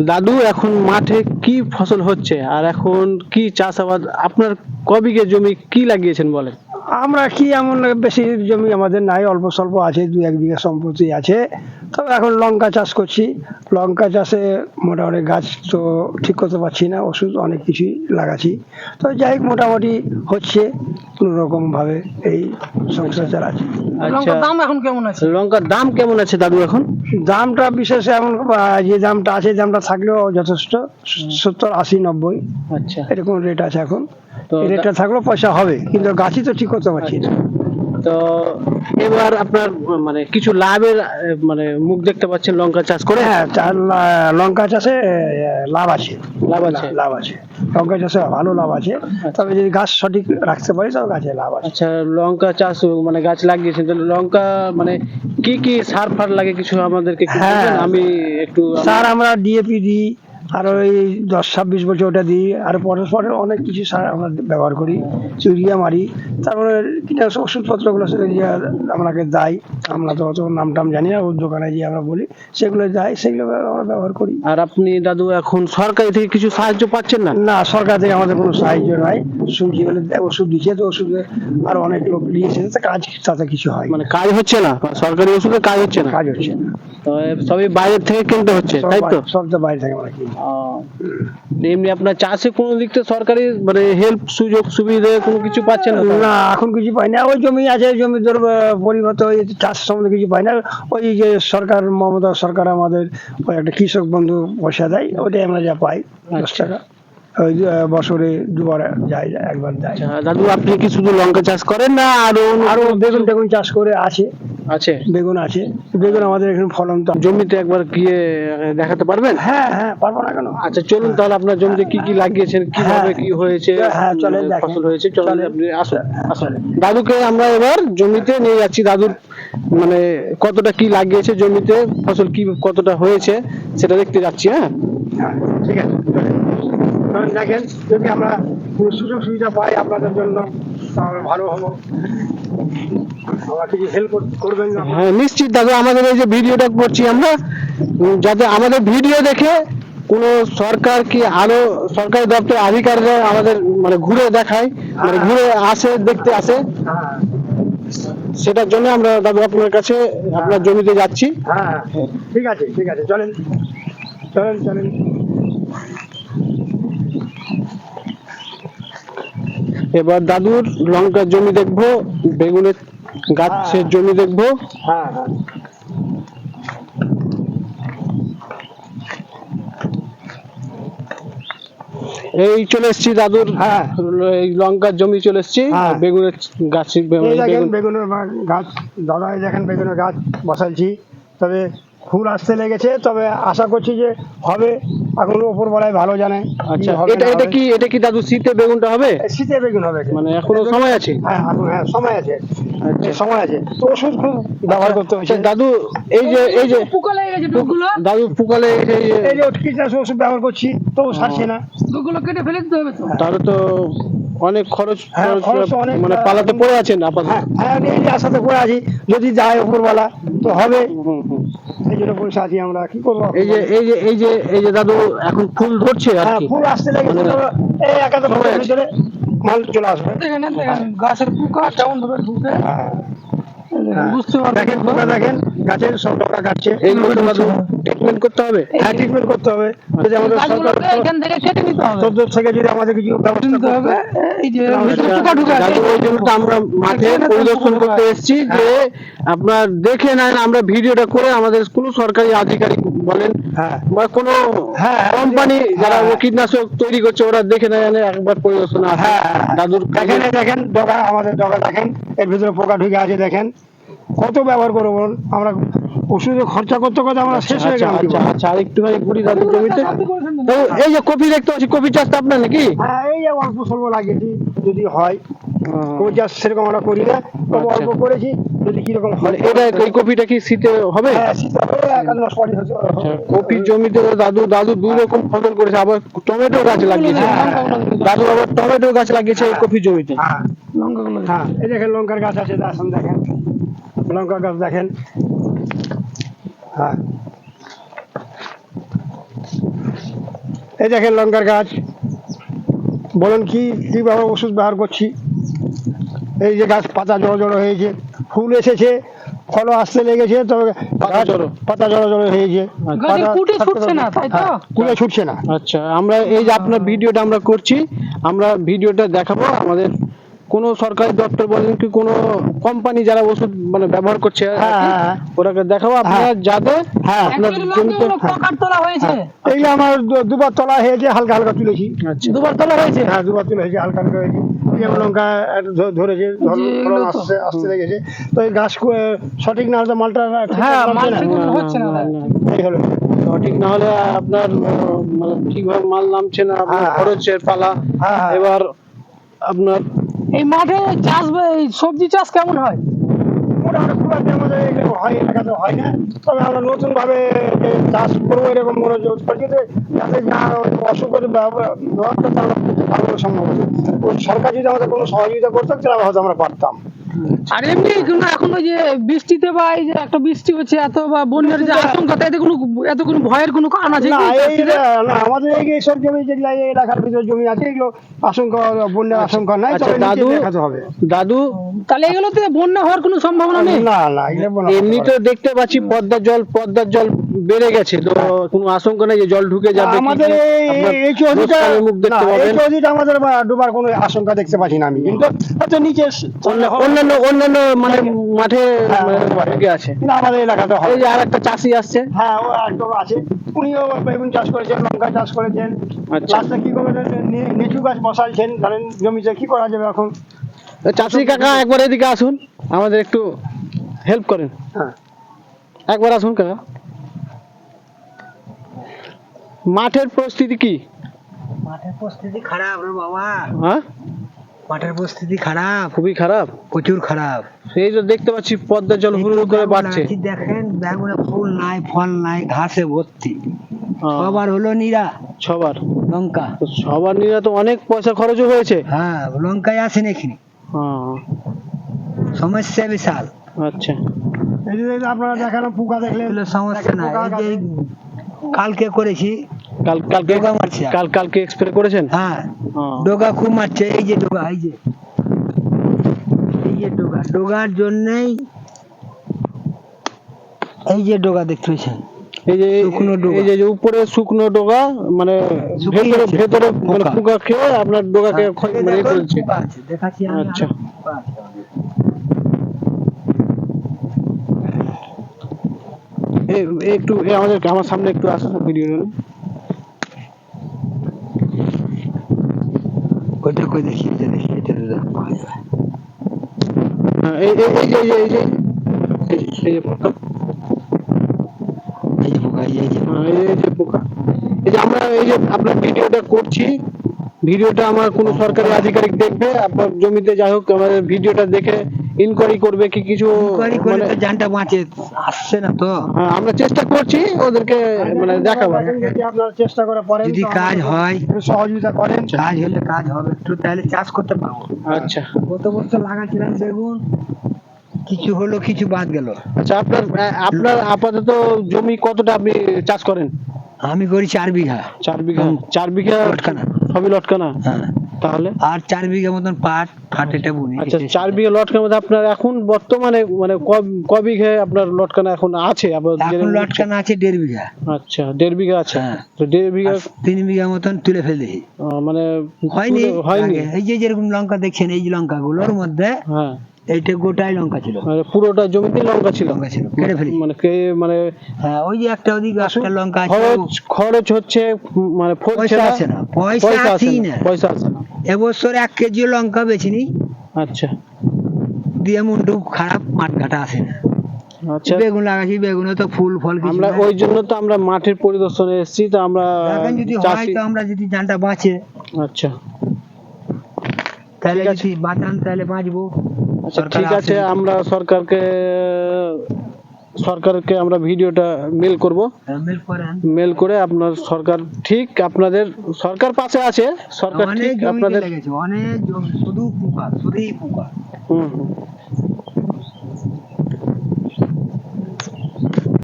দাদু এখন মাঠে কি ফসল হচ্ছে আর এখন কি চাষাবাদ, আপনার কবিঘে জমি কি লাগিয়েছেন বলেন? আমরা কি এমন বেশি জমি আমাদের নাই, অল্প স্বল্প আছে, 2-1 বিঘা সম্পত্তি আছে। তবে এখন লঙ্কা চাষ করছি। লঙ্কা চাষে মোটামুটি গাছ তো ঠিক করতে পারছি না, ওষুধ অনেক কিছুই লাগাচ্ছি। তো যাই হোক মোটামুটি হচ্ছে কোনো রকম ভাবে এই সংসার চালাচ্ছি। লঙ্কার দাম এখন কেমন আছে? লঙ্কার দাম কেমন আছে দাদু এখন? দামটা বিশেষ এমন যে দামটা আছে, দামটা থাকলেও যথেষ্ট, 70, 80, 90 আচ্ছা, এরকম রেট আছে এখন। তো এই রেটটা থাকলেও পয়সা হবে, কিন্তু গাছই তো ঠিক করতে পারছি না। তো এবার আপনার মানে কিছু লাভের মানে মুখ দেখতে পাচ্ছেন লঙ্কা চাষ করে? হ্যাঁ, লঙ্কা চাষে লাভ আছে। লাভ আছে? লাভ আছে, লঙ্কা চাষে ভালো লাভ আছে। তবে যদি গাছ সঠিক রাখতে পারি তবে গাছে লাভ আছে। আচ্ছা, লঙ্কা চাষ মানে গাছ লাগিয়েছেন, তাহলে লঙ্কা মানে কি কি সার ফার লাগে কিছু আমাদেরকে একটু হ্যাঁ, বলবেন? আমি একটু সার আমরা ডিএপি দিই, আর ওই 10-26 বছর ওটা দিই, আর পরের অনেক কিছু সার আমরা ব্যবহার করি, ইউরিয়া মারি। তারপরে কীটনাশক ওষুধপত্রগুলো সেটা যে আমাকে দেয়, আমরা তো অত নাম টাম জানি না, ওর দোকানে গিয়ে আমরা বলি, সেগুলো দেয়, সেগুলো আমরা ব্যবহার করি। আর আপনি দাদু এখন সরকারি থেকে কিছু সাহায্য পাচ্ছেন না? না, সরকার থেকে আমাদের কোনো সাহায্য নাই। শুনছি বলে ওষুধ দিচ্ছে, তো ওষুধে আর অনেক লোক নিয়েছে, তো কাজ তাতে কিছু হয় মানে কাজ হচ্ছে না, সরকারি ওষুধে কাজ হচ্ছে না? কাজ হচ্ছে না, তো সবই বাইরের থেকে কিনতে হচ্ছে, তাই তো? সব তো বাইরে থেকে আমরা কিনি। এমনি আপনার চাষে কোনো দিক থেকে সরকারি মানে হেল্প, সুযোগ সুবিধা কোনো কিছু পাচ্ছেন না? না, এখন কিছু পাই না। ওই জমি আছে, জমি ধর পরিবর্তে ওই চাষ সম্বন্ধে কিছু পাই না। ওই যে সরকার, মমতা সরকার আমাদের ওই একটা কৃষক বন্ধু পয়সা দেয়, ওটাই আমরা যা পাই, 10 টাকা। ওই বছরে দুবার যায়, একবার যায়। আচ্ছা দাদু, আপনি কি শুধু লঙ্কা চাষ করেন না আরো বেগুন টেগুন চাষ করে আছে, আছে? বেগুন আছে, বেগুন আমাদের এখানে ফলন তো। জমিতে একবার গিয়ে দেখাতে পারবেন? হ্যাঁ হ্যাঁ, পারবো না কেন। আচ্ছা চলুন, তাহলে আপনার জমিতে কি কি লাগিয়েছেন, কিভাবে কি হয়েছে, হ্যাঁ, চলেন দেখেন। ফসল হয়েছে, চলুন চলেন। আপনি আসুন আসুন। দাদুকে আমরা এবার জমিতে নিয়ে যাচ্ছি, দাদুর মানে কতটা কি লাগিয়েছে জমিতে, ফসল কি কতটা হয়েছে সেটা দেখতে যাচ্ছি। হ্যাঁ, হ্যাঁ, ঠিক আছে, চলেন। চলেন দেখেন, যদি আমরা কোনো সুযোগ সুবিধা পাই আপনাদের জন্য তাহলে ভালো হবো। আমরা কিছু হেল্প করবেন না? হ্যাঁ নিশ্চিত দাদু, আমাদের এই যে ভিডিওটা করছি আমরা, যাতে আমাদের ভিডিও দেখে কোন সরকার কি আরো সরকারি দপ্তর আধিকারিকরা আমাদের মানে ঘুরে দেখায়, মানে ঘুরে আসে, দেখতে আসে, হ্যাঁ সেটার জন্য আমরা দাদু আপনার কাছে আপনার জমিতে যাচ্ছি। হ্যাঁ, ঠিক আছে, ঠিক আছে, চলেন চলেন চলেন। এবার দাদুর লঙ্কার জমি দেখবো, বেগুনের গাছের জমি দেখবো। হ্যাঁ হ্যাঁ, এই চলে এসছি দাদুর, হ্যাঁ, এই লঙ্কার জমি চলে এসছি, হ্যাঁ। বেগুনের গাছ, এই দেখেন বেগুনের গাছ, দাদা এই দেখেন বেগুনের গাছ বসাইছি। তবে ফুল আসতে লেগেছে, তবে আশা করছি যে হবে, এখন উপরবেলায় ভালো জানে। আচ্ছা, এটা কি দাদু শীতে বেগুনটা হবে? শীতে বেগুন হবে, মানে এখনো সময় আছে? হ্যাঁ এখন, হ্যাঁ সময় আছে, আচ্ছা সময় আছে। তো ওষুধ খুব ব্যবহার করতে হচ্ছে। দাদু, এই যে পোকা লেগে গেছে, ডুবগুলো দাদু পোকালে এই যে কীটনাশক ওষুধ ব্যবহার করছি, তো সারছে না। ডুবগুলো কেটে ফেলে দিতে হবে তো। তাহলে তো অনেক খরচ, হ্যাঁ, খরচ অনেক, মানে পালাতে পড়ে আছেন আপাতত। হ্যাঁ হ্যাঁ, এই যে আশাতে পড়ে আছি, যদি যায় উপরবেলা তো হবে, এই জন্য বসে আছি আমরা। কি করবো? এই যে দাদু এখন ফুল ধরছে আর হ্যাঁ, কি, ফুল আসতে লেগেছে, তো এই একাদশ ভিতরে মাল চলে আসবে। দেখেন গাছের পোকা কেমন ভাবে ঢুকে, বুঝতে পারবেন। দেখেন পোকা, দেখেন গাছের সব ডগা কাটছে। এইগুলো তো দাদু ট্রিটমেন্ট করতে হবে। হ্যাঁ, ট্রিটমেন্ট করতে হবে। যদি আমাদের গাছগুলোকে এখান থেকে কেটে নিতে হবে, তরফ থেকে যদি আমাদের কিছু ব্যবস্থা নিতে করতে হবে। এই যে ভিতরে আচ্ছা, পোকা ঢুকে আছে, দাদু ওই জন্য তো আমরা মাঠে পরিদর্শন করতে এসেছি, যে আপনার দেখে নেন, আমরা ভিডিওটা করে আমাদের কোনো সরকারি আধিকারিক বলেন হ্যাঁ বা কোনো হ্যাঁ, কোম্পানি যারা হ্যাঁ, কীটনাশক তৈরি করছে, ওরা দেখে নেন, একবার পরিদর্শন আসে। হ্যাঁ, দাদুর দেখেন, এই দেখেন ডগা, আমাদের ডগা দেখেন, এর ভিতরে পোকা ঢুকে আছে। দেখেন কত ব্যবহার করবো বলুন, আমরা ওষুধে খরচা করতে করতে আমরা শেষ হয়ে আচ্ছা গেলাম। আচ্ছা আচ্ছা, আর একটুখানি ঘুরি দাদুর জমিতে। তো এই যে কপি দেখতে পাচ্ছি, কপি চাষটা আপনার নাকি? হ্যাঁ, এই যে অল্প স্বল্প লাগিয়েছি, যদি হয়। কপি চাষ সেরকম আমরা করি না, তবে আচ্ছা। অল্প করেছি, যদি কিরকম হয়। মানে এই কপিটা কি শীতে হবে? হ্যাঁ, শীত হবে, একাদশ পরই হচ্ছে। আচ্ছা, কপির জমিতে দাদু দুই রকম ফসল করেছে, আবার টমেটো গাছ লাগিয়েছে। দাদু আবার টমেটো গাছ লাগিয়েছে এই কপির জমিতে। হ্যাঁ, লঙ্কাগুলো হ্যাঁ, এই দেখেন লঙ্কার গাছ আছে, আসুন দেখেন লঙ্কার গাছ দেখেন। হ্যাঁ, এই দেখেন লঙ্কার গাছ, বলুন কিভাবে ওষুধ ব্যবহার করছি। এই যে গাছ পাতা জড়ো জড়ো হয়েছে, ফুল এসেছে, ফলও আসতে লেগেছে, তবে পাতা জড়ো জড়ো হয়েছে, গাছে কুটে ছুটছে না, তাই তো? কুলে ছুটছে না। আচ্ছা, আমরা এই যে আপনার ভিডিওটা আমরা করছি, আমরা ভিডিওটা দেখাবো আমাদের কোন সরকারি দপ্তর বলেন কি কোন কোম্পানি যারা ওষুধ মানে ব্যবহার করছে হ্যাঁ। ওরাকে দেখাবো আপনারা যাতে আপনার Actually জমিতে। লঙ্কাগুলো পকার তোলা হয়েছে। এইগুলো আমার দুবার তোলা হয়েছে, হালকা হালকা তুলেছি। আচ্ছা, দুবার তোলা হয়েছে। হ্যাঁ, দুবার তুলে হয়েছে, হালকা হালকা হয়েছে। এই যেমন লঙ্কা একটু ধরেছে, ফলন এগুলো তো- আসতে লেগেছে। তো এই গাছ সঠিক না হলে মালটা ঠিক হ্যাঁ, লাগছে মাল না। ঠিক হচ্ছে না। এই হলো। সঠিক না হলে আপনার মানে ঠিকভাবে মাল নামছে না, আপনার হ্যাঁ। খরচের পালা। হ্যাঁ। এবার আপনার এই মাঠে চাষ এই সবজি চাষ কেমন হয়? মোটামুটি খুব একটা আমাদের এখানে হয়, এলাকাতে হয় না। তবে আমরা নতুন ভাবে যে চাষ করবো এরকম মনোযোগ করছি যে যাতে যা অসুখের ব্যবহারটা তারা ভালো সম্ভব হতো। সরকার যদি আমাদের কোনো সহযোগিতা করতো তাহলে হয়তো আমরা পারতাম। আর এমনি কোনো এখন ওই যে বৃষ্টিতে বা এই যে একটা বৃষ্টি হচ্ছে এত বা বন্যার যে আশঙ্কা, এত কোনো ভয়ের কোনো কারণ আছে না, কি এই চাষিদের? না, আমাদের এইসব জমি যেগুলো এই এলাকার ভিতরে জমি আছে এগুলো আশঙ্কা, বন্যার আশঙ্কা নাই। আচ্ছা, তবে নিচে দাদু দেখাতে হবে। দাদু তাহলে এগুলোতে বন্যা হওয়ার কোনো সম্ভাবনা নেই? না না, এগুলো বলা এমনি তো দেখতে পাচ্ছি পদ্মার জল বেড়ে গেছে, তো কোনো আশঙ্কা নেই যে জল ঢুকে যাবে। আমাদের এই চৌধুরীটা মুখ দেখতে না, এই পাবেন। চৌধুরীটা আমাদের ডুবার কোনো আশঙ্কা দেখতে পাচ্ছি না আমি, কিন্তু হয়তো নিচে অন্যান্য মানে মাঠে হ্যাঁ, মানে হতে পারে। ঢুকে আছে। কিন্তু আমাদের এলাকাতে হয়। এই যে আরেকটা চাষি আসছে। হ্যাঁ, ও একদম আছে। উনিও বেগুন চাষ করেছেন, লঙ্কা চাষ করেছেন। আচ্ছা। লাস্টে কি করবেন, লিচু গাছ বসাইছেন, ধরেন জমিতে কি করা যাবে এখন। চাষি কাকা একবার এদিকে আসুন, আমাদের একটু হেল্প করেন। হ্যাঁ। একবার আসুন কাকা। মাঠের পরিস্থিতি কি? মাঠের পরিস্থিতি খারাপ রে বাবা, হ্যাঁ, মাঠের পরিস্থিতি খারাপ, খুবই খারাপ। প্রচুর খারাপ। সেই যে দেখতে পাচ্ছি পদ্মার জল হুড় হুড় করে বাড়ছে। এই দেখেন বেগুনে ফুল নাই, ফল নাই, ঘাসে ভর্তি। হ্যাঁ, সবার হলো নিরা সবার। লঙ্কা। তো সবার নিয়ে তো অনেক পয়সা খরচও হয়েছে। হ্যাঁ, লঙ্কায় আসেন এখানে, হ্যাঁ, সমস্যা বিশাল। আচ্ছা। এই যে আপনারা দেখানো পোকা দেখলেন, এগুলো সমস্যা নাই। এই যে কালকে করেছি, কালকে ডোগা মারছে। কালকে স্প্রে করেছেন? হ্যাঁ, হ্যাঁ। ডোগা খুব মারছে। এই যে ডোগা, এই যে ডোগার জন্যই এই যে ডোগা দেখতে পেয়েছেন, এই যে শুকনো ডোগা। এই যে উপরে শুকনো ডোগা মানে শুকিয়ে ভেতরে গেছে। ভেতরে মানে পোকা। পোকা খেয়ে আপনার ডোগাকে হ্যাঁ, মানে এই দেখুন, করেছে। পোকা আছে, দেখাচ্ছি আমি। আচ্ছা। আরো পোকা আছে। একটু আমার সামনে একটু আসুন ভিডিও। ওইটা কই দেখি, এটা দেখি, এটা পাওয়া যাবে। এই যে পোকা। এই যে পোকা, এই যে এই যে পোকা। এই যে আমরা এই যে আপনার ভিডিওটা করছি, ভিডিওটা আমার কোনো সরকারি আধিকারিক দেখবে, আপনার জমিতে যাই হোক আমাদের ভিডিওটা দেখে ইনকোয়ারি করবে কি কিছু ইনকোয়ারি করে মানে। তো জানটা বাঁচে, আসছে না তো। হ্যাঁ, আমরা চেষ্টা করছি ওদেরকে মানে দেখাবো। যদি আপনারা চেষ্টা করে পারেন, যদি তো কাজ আমাদের হয়, একটু সহযোগিতা করেন। কাজ হলে কাজ হবে একটু, তাহলে চাষ করতে পারবো। আচ্ছা, গত বছর লাগাচ্ছিলাম বেগুন, কিছু হলো, কিছু বাদ গেল। আচ্ছা। আপনার আপাতত জমি কতটা আপনি চাষ করেন? আমি করি 4 বিঘা। 4 বিঘা। 4 বিঘা লটকানা। সবই লটকানা। হ্যাঁ, তাহলে আর 4 বিঘা মতন পাট এটা বুনি। আচ্ছা, 4 বিঘা লটকানার মধ্যে আপনার এখন বর্তমানে মানে ক বিঘা আপনার লটকানা এখন আছে? এখন লটকানা আছে 1.5 বিঘা। আচ্ছা, 1.5 বিঘা আছে। হ্যাঁ। তো 1.5 বিঘা 3 বিঘা মতন তুলে ফেলে মানে হয়নি। হয়নি। আগে এই যে যেরকম লঙ্কা দেখছেন, এই যে লঙ্কা গুলোর মধ্যে হ্যাঁ, এইটা গোটাই লঙ্কা ছিল, মানে পুরোটা জমিতে লঙ্কা ছিল। লঙ্কা ছিল, কেটে ফেলি। মানে হ্যাঁ, ওই যে একটা ওদিকে একটা লঙ্কা আছে, খরচ হচ্ছে মানে ফলছে পয়সা আছে না, পয়সা আছেই না। পয়সা আছে না। এবছর 1 কেজি লঙ্কা বেচিনি, আচ্ছা, দিয়ে মুন্ডু খারাপ, মাঠ ঘাটা আসে না। আচ্ছা। বেগুন লাগাচ্ছি, বেগুনে তো ফুল ফল কিছু আমরা নাই। ওই জন্য তো আমরা মাঠের পরিদর্শনে এসেছি, তো আমরা দেখেন যদি হয় চাষি। তো আমরা যদি জানটা বাঁচে, আচ্ছা, তাহলে ঠিক আছে। যদি বাঁচান তাহলে বাঁচবো। আচ্ছা, সরকার ঠিক আছে। আসে। আমরা সরকারকে আমরা ভিডিওটা মেল করব। মেল করেন। মেল করে আপনার সরকার ঠিক আপনাদের সরকার পাশে আছে, সরকার অনেক ঠিক জমিতে আপনাদের। লেগেছে, অনেক জমি, শুধু পোকা, শুধুই পোকা। হুম।